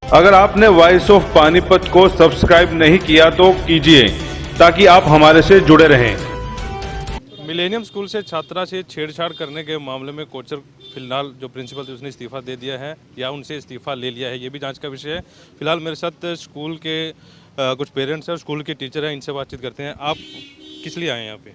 अगर आपने voice of Panipat को सब्सक्राइब नहीं किया तो कीजिए, ताकि आप हमारे से जुड़े रहें। मिलेनियम स्कूल से छात्रा से छेड़छाड़ करने के मामले में कोचर फिलहाल जो प्रिंसिपल थे उसने इस्तीफा दे दिया है या उनसे इस्तीफा ले लिया है, ये भी जांच का विषय है। फिलहाल मेरे साथ स्कूल के कुछ पेरेंट्स हैं और स्कूल के टीचर हैं, इनसे बातचीत करते हैं। आप किस लिए आए हैं यहाँ पे?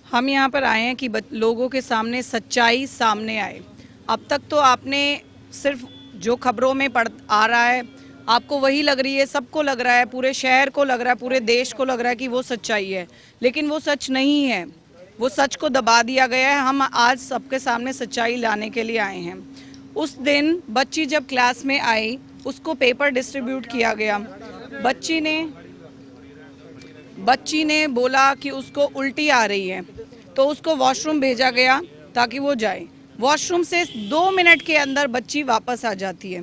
हम यहाँ पर आए हैं कि लोगों के सामने सच्चाई सामने आए। अब तक तो आपने सिर्फ जो खबरों में पढ़ आ रहा है आपको वही लग रही है, सबको लग रहा है, पूरे शहर को लग रहा है, पूरे देश को लग रहा है कि वो सच्चाई है, लेकिन वो सच नहीं है। वो सच को दबा दिया गया है। हम आज सबके सामने सच्चाई लाने के लिए आए हैं। उस दिन बच्ची जब क्लास में आई उसको पेपर डिस्ट्रीब्यूट किया गया। बच्ची ने बोला कि उसको उल्टी आ रही है, तो उसको वॉशरूम भेजा गया ताकि वो जाए। वॉशरूम से 2 मिनट के अंदर बच्ची वापस आ जाती है।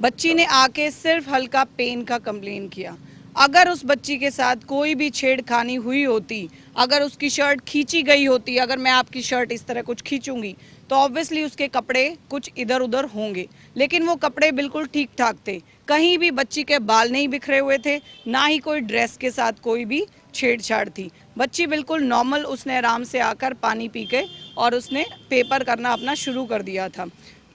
बच्ची ने आके सिर्फ हल्का पेन का कंप्लेन किया। अगर उस बच्ची के साथ कोई भी छेड़खानी हुई होती, अगर उसकी शर्ट खींची गई होती, अगर मैं आपकी शर्ट इस तरह कुछ खींचूंगी तो ऑब्वियसली उसके कपड़े कुछ इधर उधर होंगे, लेकिन वो कपड़े बिल्कुल ठीक ठाक थे। कहीं भी बच्ची के बाल नहीं बिखरे हुए थे, ना ही कोई ड्रेस के साथ कोई भी छेड़छाड़ थी। बच्ची बिल्कुल नॉर्मल, उसने आराम से आकर पानी पी के और उसने पेपर करना अपना शुरू कर दिया था।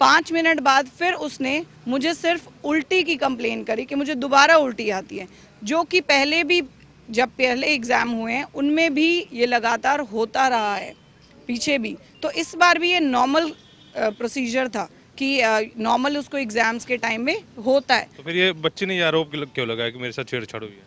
5 मिनट बाद फिर उसने मुझे सिर्फ उल्टी की कंप्लेन करी कि मुझे दोबारा उल्टी आती है, जो कि पहले भी जब पहले एग्ज़ाम हुए हैं उनमें भी ये लगातार होता रहा है, पीछे भी। तो इस बार भी ये नॉर्मल प्रोसीजर था कि नॉर्मल उसको एग्जाम्स के टाइम में होता है। तो फिर ये बच्ची ने ये आरोप क्यों लगाया कि मेरे साथ छेड़छाड़ हुई है?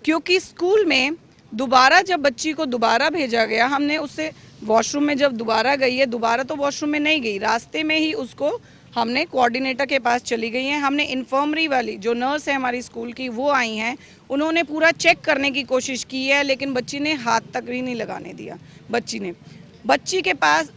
क्योंकि स्कूल में दोबारा जब बच्ची को दोबारा भेजा गया, हमने उससे वॉशरूम में जब दोबारा गई है, दोबारा तो वॉशरूम में नहीं गई, रास्ते में ही उसको हमने कोऑर्डिनेटर के पास चली गई हैं। हमने इन्फर्मरी वाली जो नर्स है हमारी स्कूल की, वो आई हैं, उन्होंने पूरा चेक करने की कोशिश की है, लेकिन बच्ची ने हाथ तक भी नहीं लगाने दिया। बच्ची के पास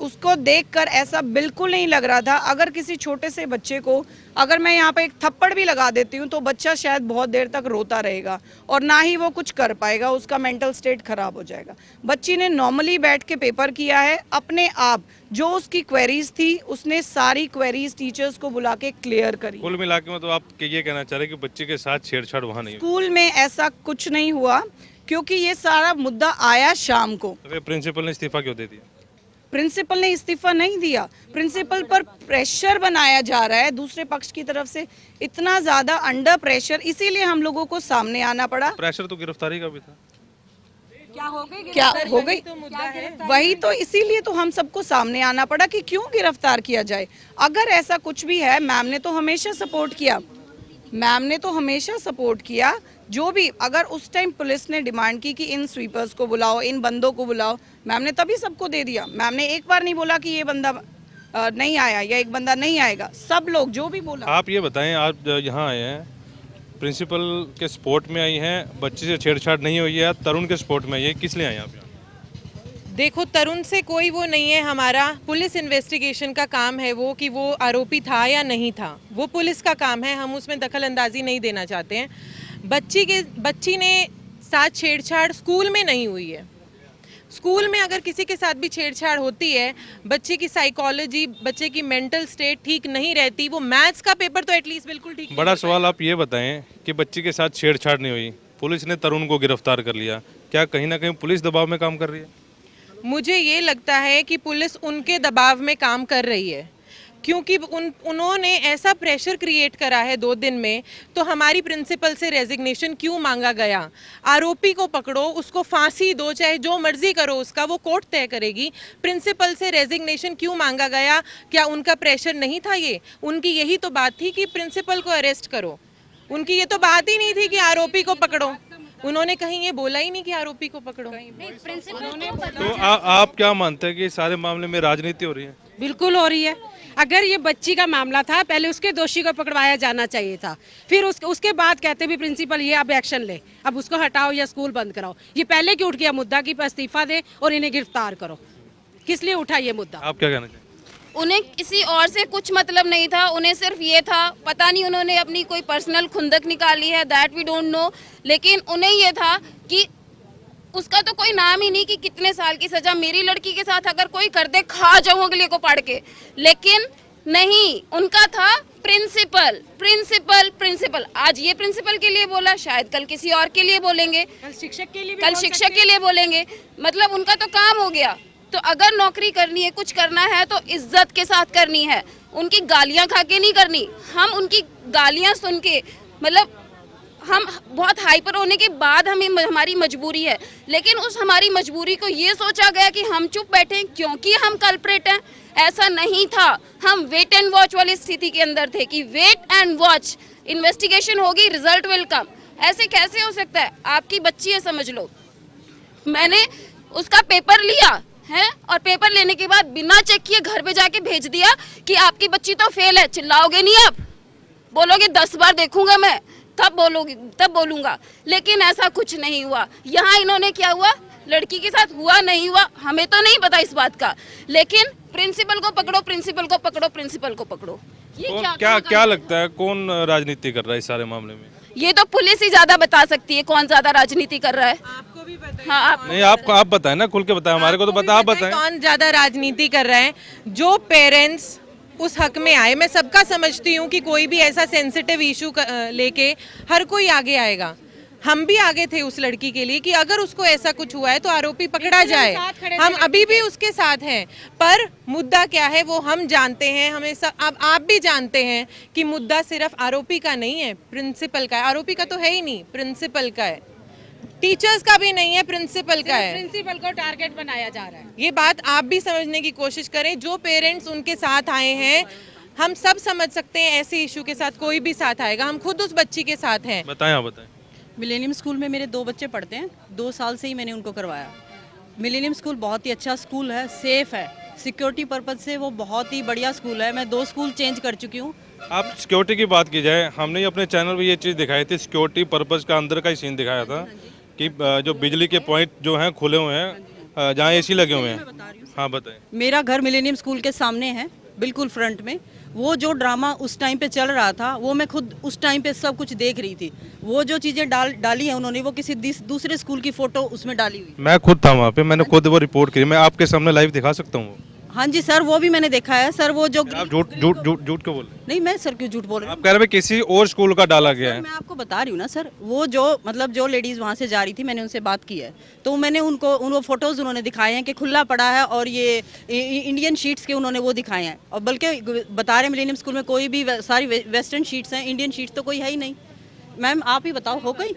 उसको देखकर ऐसा बिल्कुल नहीं लग रहा था। अगर किसी छोटे से बच्चे को अगर मैं यहाँ पे एक थप्पड़ भी लगा देती हूँ तो बच्चा शायद बहुत देर तक रोता रहेगा और ना ही वो कुछ कर पाएगा, उसका मेंटल स्टेट खराब हो जाएगा। बच्ची ने नॉर्मली बैठ के पेपर किया है अपने आप। जो उसकी क्वेरीज थी उसने सारी क्वेरीज टीचर्स को बुला के क्लियर करी। कुल मिला के मतलब आप ये कहना चाह रहे हैं कि बच्चे के साथ छेड़छाड़ वहाँ नहीं हुई? स्कूल में ऐसा कुछ नहीं हुआ, क्योंकि ये सारा मुद्दा आया शाम को। तो प्रिंसिपल ने इस्तीफा क्यों दे दिया? प्रिंसिपल ने इस्तीफा नहीं दिया, प्रिंसिपल पर प्रेशर बनाया जा रहा है दूसरे पक्ष की तरफ से, इतना ज्यादा अंडर प्रेशर, इसीलिए हम लोगों को सामने आना पड़ा। प्रेशर तो गिरफ्तारी का भी था। क्या हो गई तो मुद्दा है वही तो, इसीलिए तो हम सबको सामने आना पड़ा कि क्यों गिरफ्तार किया जाए। अगर ऐसा कुछ भी है, मैम ने तो हमेशा सपोर्ट किया। जो भी अगर उस टाइम पुलिस ने डिमांड की कि इन स्वीपर्स को बुलाओ, इन बंदों को बुलाओ, मैम ने तभी सबको दे दिया। मैम ने एक बार नहीं बोला कि ये बंदा नहीं आया या एक बंदा नहीं आएगा, सब लोग जो भी बोला। आप ये बताएं, आप यहाँ आए हैं, प्रिंसिपल के सपोर्ट में आई हैं, बच्चे से छेड़छाड़ नहीं हुई है, तरुण के सपोर्ट में आई है, किस लिए आए आप यहाँ? देखो, तरुण से कोई वो नहीं है, हमारा पुलिस इन्वेस्टिगेशन का काम है वो कि वो आरोपी था या नहीं था, वो पुलिस का काम है, हम उसमें दखल अंदाजी नहीं देना चाहते हैं। बच्ची ने साथ छेड़छाड़ स्कूल में नहीं हुई है। स्कूल में अगर किसी के साथ भी छेड़छाड़ होती है, बच्चे की साइकोलॉजी, बच्चे की मेंटल स्टेट ठीक नहीं रहती, वो मैथ्स का पेपर तो एटलीस्ट बिल्कुल ठीक। बड़ा सवाल आप ये बताएं कि बच्ची के साथ छेड़छाड़ नहीं हुई, पुलिस ने तरुण को गिरफ्तार कर लिया, क्या कहीं ना कहीं पुलिस दबाव में काम कर रही है? मुझे ये लगता है कि पुलिस उनके दबाव में काम कर रही है, क्योंकि उन्होंने ऐसा प्रेशर क्रिएट करा है 2 दिन में। तो हमारी प्रिंसिपल से रेजिग्नेशन क्यों मांगा गया? आरोपी को पकड़ो, उसको फांसी दो, चाहे जो मर्जी करो उसका, वो कोर्ट तय करेगी। प्रिंसिपल से रेजिग्नेशन क्यों मांगा गया? क्या उनका प्रेशर नहीं था? ये उनकी यही तो बात थी कि प्रिंसिपल को अरेस्ट करो, उनकी ये तो बात ही नहीं थी कि आरोपी को पकड़ो। उन्होंने कहीं ये बोला ही नहीं कि आरोपी को पकड़ो। तो आप क्या मानते हैं कि सारे मामले में राजनीति हो रही है? बिल्कुल हो रही है। अगर ये बच्ची का मामला था, पहले उसके दोषी को पकड़वाया जाना चाहिए था, फिर उसके बाद कहते भी प्रिंसिपल ये अब एक्शन ले, अब उसको हटाओ या स्कूल बंद कराओ। ये पहले क्यों उठ गया मुद्दा कि इस्तीफा दे और इन्हें गिरफ्तार करो? किस लिए उठा ये मुद्दा? आप क्या कहना चाहिए? उन्हें किसी और से कुछ मतलब नहीं था, उन्हें सिर्फ ये था, पता नहीं उन्होंने अपनी कोई पर्सनल खुंदक निकाली है, दैट वी डोंट नो, लेकिन उन्हें ये था कि उसका तो कोई नाम ही नहीं कि कितने साल की सजा मेरी लड़की के साथ अगर कोई कर दे, खा जाऊं अगले को पढ़ के। लेकिन नहीं, उनका था प्रिंसिपल प्रिंसिपल प्रिंसिपल। आज ये प्रिंसिपल के लिए बोला, शायद कल किसी और के लिए बोलेंगे, कल शिक्षक के लिए भी कल शिक्षक के लिए बोलेंगे। मतलब उनका तो काम हो गया। तो अगर नौकरी करनी है, कुछ करना है तो इज्जत के साथ करनी है, उनकी गालियां खा के नहीं करनी। हम उनकी गालियां सुन के, मतलब हम बहुत हाइपर होने के बाद हमारी मजबूरी है, लेकिन उस हमारी मजबूरी को ये सोचा गया कि हम चुप बैठे क्योंकि हम कल्प्रेट हैं। ऐसा नहीं था, हम वेट एंड वॉच वाली स्थिति के अंदर थे कि वेट एंड वॉच, इन्वेस्टिगेशन होगी, रिजल्ट विल कम। ऐसे कैसे हो सकता है? आपकी बच्ची है समझ लो, मैंने उसका पेपर लिया है और पेपर लेने के बाद बिना चेक किए घर पे जाके भेज दिया कि आपकी बच्ची तो फेल है। चिल्लाओगे नहीं आप? बोलोगे 10 बार देखूंगा मैं, तब बोलूंगा। लेकिन ऐसा कुछ नहीं हुआ। यहाँ इन्होंने क्या हुआ, लड़की के साथ हुआ नहीं हुआ हमें तो नहीं पता इस बात का, लेकिन प्रिंसिपल को पकड़ो, प्रिंसिपल को पकड़ो, प्रिंसिपल को पकड़ो। ये क्या लगता है कौन राजनीति कर रहा है इस सारे मामले में? ये तो पुलिस ही ज्यादा बता सकती है कौन ज्यादा राजनीति कर रहा है। आपको भी पता है? हाँ, नहीं, आप बताएं ना, खुल के बताएं, हमारे को तो पता, आप बताएं कौन ज्यादा राजनीति कर रहा है। जो पेरेंट्स उस हक में आए, मैं सबका समझती हूँ कि कोई भी ऐसा सेंसिटिव इशू लेके हर कोई आगे आएगा। हम भी आगे थे उस लड़की के लिए कि अगर उसको ऐसा कुछ हुआ है तो आरोपी पकड़ा जाए। हम अभी भी उसके साथ हैं, पर मुद्दा क्या है वो हम जानते हैं। हमें सब, अब आप भी जानते हैं कि मुद्दा सिर्फ आरोपी का नहीं है, प्रिंसिपल का है। आरोपी का तो है ही नहीं, प्रिंसिपल का है। टीचर्स का भी नहीं है, प्रिंसिपल का है। प्रिंसिपल को टारगेट बनाया जा रहा है। ये बात आप भी समझने की कोशिश करें। जो पेरेंट्स उनके साथ आए हैं, हम सब समझ सकते हैं ऐसे इशू के साथ कोई भी साथ आएगा। हम खुद उस बच्ची के साथ हैं। बताएं, आप बताएं। मिलेनियम स्कूल में मेरे 2 बच्चे पढ़ते हैं, 2 साल से ही मैंने उनको करवाया। मिलेनियम स्कूल बहुत ही अच्छा स्कूल है, सेफ है, सिक्योरिटी पर्पज से वो बहुत ही बढ़िया स्कूल है। मैं 2 स्कूल चेंज कर चुकी हूँ। आप सिक्योरिटी की बात की जाए, हमने अपने चैनल पे ये चीज़ दिखाई थी, सिक्योरिटी पर्पज का अंदर का ही सीन दिखाया था कि जो बिजली के पॉइंट जो हैं खुले हुए हैं, जहाँ एसी लगे हुए हैं। हाँ बताएं। मेरा घर मिलेनियम स्कूल के सामने है, बिल्कुल फ्रंट में। वो जो ड्रामा उस टाइम पे चल रहा था वो मैं खुद उस टाइम पे सब कुछ देख रही थी। वो जो चीजें डाली है उन्होंने, वो किसी दूसरे स्कूल की फोटो उसमें डाली हुई। मैं खुद था वहाँ पे, मैंने खुद वो रिपोर्ट की। मैं आपके सामने लाइव दिखा सकता हूँ। हाँ जी सर, वो भी मैंने देखा है सर। वो जो आप झूठ क्यों बोल रहे हैं? नहीं, मैं सर क्यों झूठ बोल रही हूँ? आप कह रहे हैं किसी और स्कूल का डाला गया है। मैं आपको बता रही हूँ ना सर, वो जो मतलब जो लेडीज वहाँ से जा रही थी, मैंने उनसे बात की है, तो मैंने उनको फोटोज उन्होंने दिखाए हैं कि खुला पड़ा है, और ये इंडियन शीट्स के उन्होंने वो दिखाए हैं। और बल्कि बता रहे मिलेनियम स्कूल में कोई भी सारी वेस्टर्न शीट्स हैं, इंडियन शीट्स तो कोई है ही नहीं। मैम आप ही बताओ, हो गई?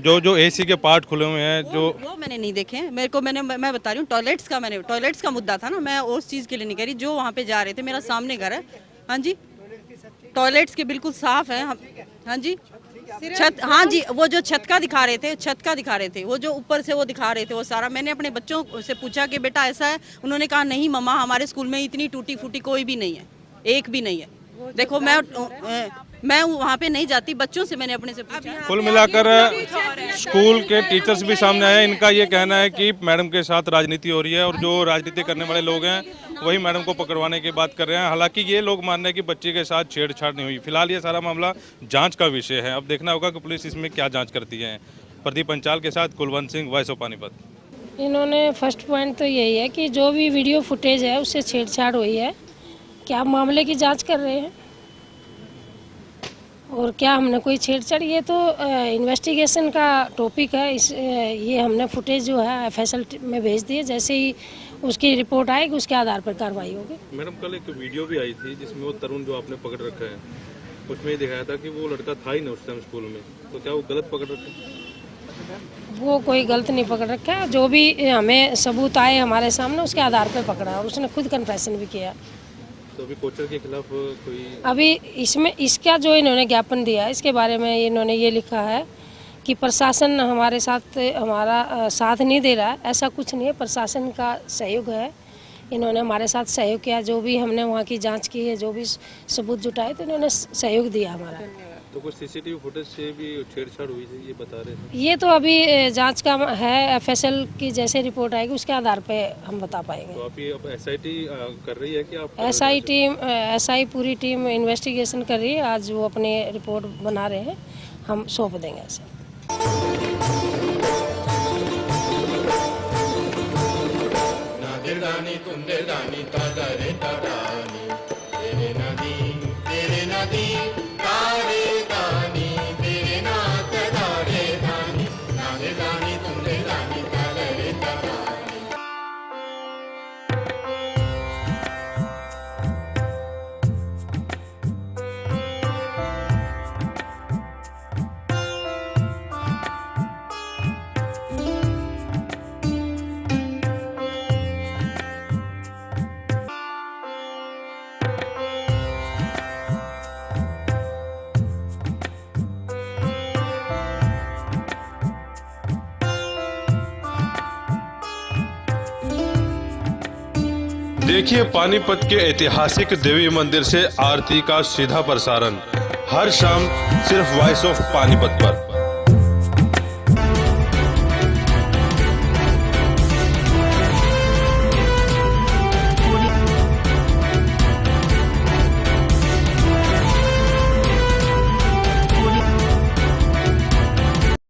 जो एसी के पार्ट खुले हुए हैं, वो मैंने नहीं देखे हैं। मैं बता रही हूँ टॉयलेट्स का मुद्दा था ना, मैं उस चीज के लिए नहीं कह रही। जो वहाँ पे जा रहे थे, मेरा सामने घर है। हाँ जी, टॉयलेट्स के बिल्कुल साफ है। हाँ जी, छत, हाँ जी, वो जो छत का दिखा रहे थे, वो जो ऊपर से वो दिखा रहे थे, वो सारा। मैंने अपने बच्चों से पूछा कि बेटा ऐसा है? उन्होंने कहा नहीं मम्मा, हमारे स्कूल में इतनी टूटी फूटी कोई भी नहीं है, एक भी नहीं है। देखो मैं वहाँ पे नहीं जाती, बच्चों से मैंने अपने से पूछा। कुल मिलाकर स्कूल के टीचर्स भी सामने आए। इनका ये कहना है कि मैडम के साथ राजनीति हो रही है, और जो राजनीति करने वाले लोग हैं वही मैडम को पकड़वाने की बात कर रहे हैं। हालांकि ये लोग मान रहे हैं कि बच्चे के साथ छेड़छाड़ नहीं हुई। फिलहाल ये सारा मामला जांच का विषय है। अब देखना होगा कि पुलिस इसमें क्या जांच करती है। प्रदीप पंचाल के साथ कुलवंत सिंह, वॉइस ऑफ पानीपत। इन्होंने फर्स्ट पॉइंट तो यही है कि जो भी वीडियो फुटेज है उससे छेड़छाड़ हुई है। क्या मामले की जांच कर रहे हैं और क्या हमने कोई छेड़छाड़, ये तो इन्वेस्टिगेशन का टॉपिक है। ये हमने फुटेज जो है FSL में भेज दिए। जैसे ही उसकी रिपोर्ट आएगी उसके आधार पर कार्रवाई होगी। मैडम कल एक वीडियो भी आई थी जिसमें वो तरुण जो आपने पकड़ रखा है, उसमें ये दिखाया था कि वो लड़का था ही नहीं उस टाइम स्कूल में। तो क्या वो गलत पकड़ रखा है? वो कोई गलत नहीं पकड़ रखा है। जो भी हमें सबूत आए हमारे सामने उसके आधार पर पकड़ा है, और उसने खुद कन्फेशन भी किया। तो अभी कोचर के खिलाफ कोई अभी इसमें इसका जो इन्होंने ज्ञापन दिया है, इसके बारे में इन्होंने ये लिखा है कि प्रशासन हमारे साथ हमारा साथ नहीं दे रहा है। ऐसा कुछ नहीं है, प्रशासन का सहयोग है। इन्होंने हमारे साथ सहयोग किया। जो भी हमने वहाँ की जांच की है, जो भी सबूत जुटाए, तो इन्होंने सहयोग दिया हमारा। तो कुछ CCTV फुटेज से भी छेड़छाड़ हुई थी, ये बता रहे थे। ये तो अभी जांच का है। FSL की जैसे रिपोर्ट आएगी उसके आधार पे हम बता पाएंगे। तो आप ये SIT कर रही है कि आप? SI पूरी टीम इन्वेस्टिगेशन कर रही है। आज वो अपनी रिपोर्ट बना रहे हैं, हम सौंप देंगे ऐसे। नादिरदानी तुंदिरदानी तादारे तादानी देखिए पानीपत के ऐतिहासिक देवी मंदिर से आरती का सीधा प्रसारण हर शाम सिर्फ वॉइस ऑफ पानीपत पर।